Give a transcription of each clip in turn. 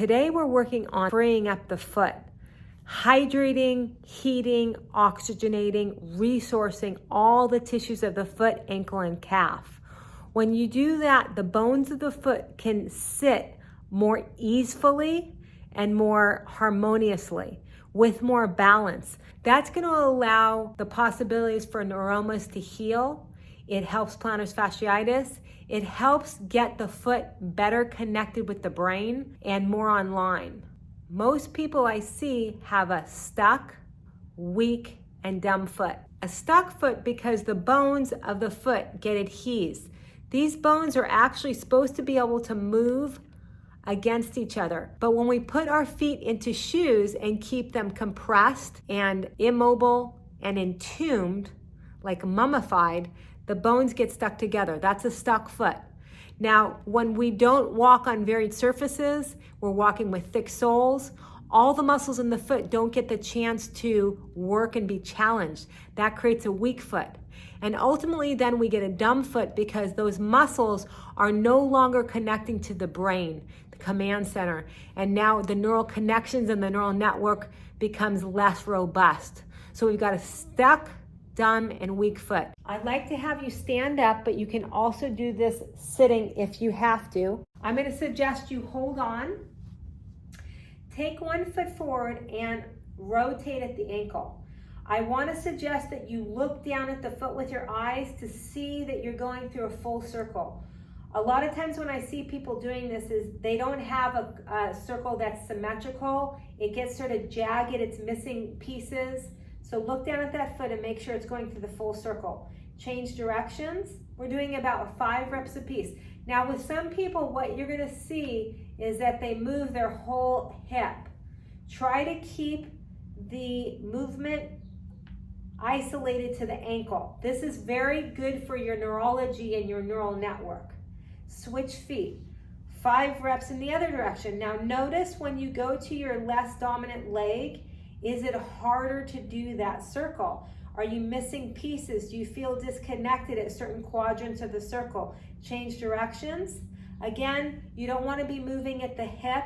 Today we're working on freeing up the foot, hydrating, heating, oxygenating, resourcing all the tissues of the foot, ankle, and calf. When you do that, the bones of the foot can sit more easily and more harmoniously with more balance. That's going to allow the possibilities for neuromas to heal. It helps plantar fasciitis. It helps get the foot better connected with the brain and more online. Most people I see have a stuck, weak, and dumb foot. A stuck foot because the bones of the foot get adhesed. These bones are actually supposed to be able to move against each other. But when we put our feet into shoes and keep them compressed and immobile and entombed, like mummified, the bones get stuck together. That's a stuck foot. Now, when we don't walk on varied surfaces, we're walking with thick soles, all the muscles in the foot don't get the chance to work and be challenged. That creates a weak foot. And ultimately, then we get a dumb foot because those muscles are no longer connecting to the brain, the command center. And now the neural connections and the neural network becomes less robust. So we've got a stuck, dumb, and weak foot. I'd like to have you stand up, but you can also do this sitting if you have to. I'm going to suggest you hold on. Take one foot forward and rotate at the ankle. I want to suggest that you look down at the foot with your eyes to see that you're going through a full circle. A lot of times when I see people doing this is they don't have a circle that's symmetrical. It gets sort of jagged, it's missing pieces. So look down at that foot and make sure it's going through the full circle. Change directions. We're doing about 5 reps a piece. Now with some people, what you're gonna see is that they move their whole hip. Try to keep the movement isolated to the ankle. This is very good for your neurology and your neural network. Switch feet. 5 reps in the other direction. Now notice when you go to your less dominant leg, is it harder to do that circle? Are you missing pieces? Do you feel disconnected at certain quadrants of the circle? Change directions. Again, you don't want to be moving at the hip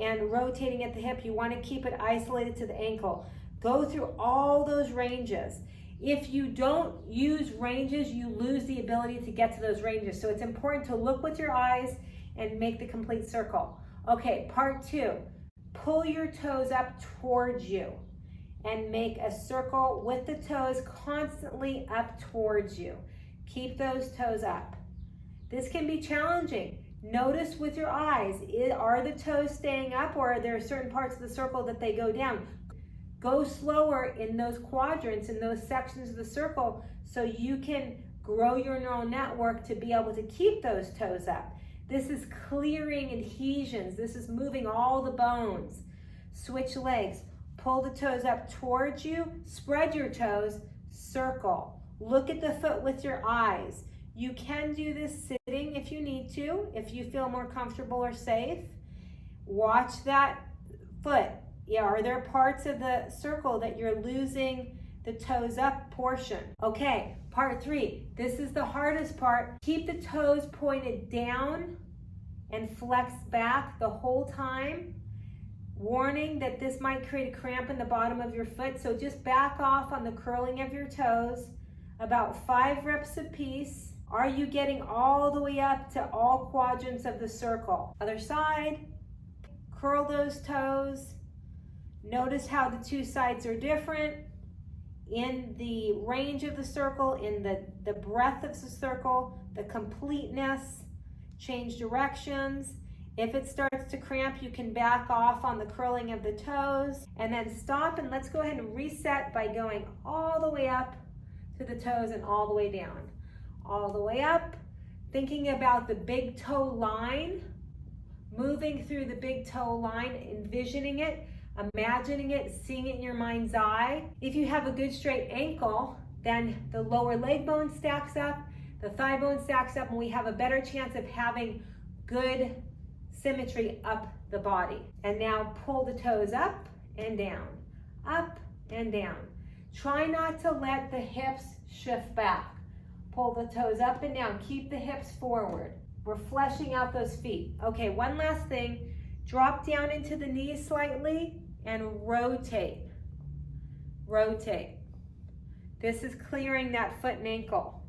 and rotating at the hip. You want to keep it isolated to the ankle. Go through all those ranges. If you don't use ranges, you lose the ability to get to those ranges. So it's important to look with your eyes and make the complete circle. Okay, part 2. Pull your toes up towards you and make a circle with the toes constantly up towards you. Keep those toes up. This can be challenging. Notice with your eyes, are the toes staying up or are there certain parts of the circle that they go down? Go slower in those quadrants, in those sections of the circle, so you can grow your neural network to be able to keep those toes up. This is clearing adhesions. This is moving all the bones. Switch legs. Pull the toes up towards you. Spread your toes. Circle. Look at the foot with your eyes. You can do this sitting if you need to, if you feel more comfortable or safe. Watch that foot. Yeah, are there parts of the circle that you're losing the toes up portion? Okay, part 3. This is the hardest part. Keep the toes pointed down and flex back the whole time. Warning that this might create a cramp in the bottom of your foot, so just back off on the curling of your toes. About 5 reps a piece. Are you getting all the way up to all quadrants of the circle? Other side. Curl those toes. Notice how the 2 sides are different in the range of the circle, in the breadth of the circle, the completeness. Change directions. If it starts to cramp, you can back off on the curling of the toes and then stop, and let's go ahead and reset by going all the way up to the toes and all the way down. All the way up, thinking about the big toe line, moving through the big toe line, envisioning it, imagining it, seeing it in your mind's eye. If you have a good straight ankle, then the lower leg bone stacks up, the thigh bone stacks up, and we have a better chance of having good symmetry up the body. And now pull the toes up and down, up and down. Try not to let the hips shift back. Pull the toes up and down, keep the hips forward. We're fleshing out those feet. Okay, one last thing. Drop down into the knees slightly and rotate. Rotate. This is clearing that foot and ankle.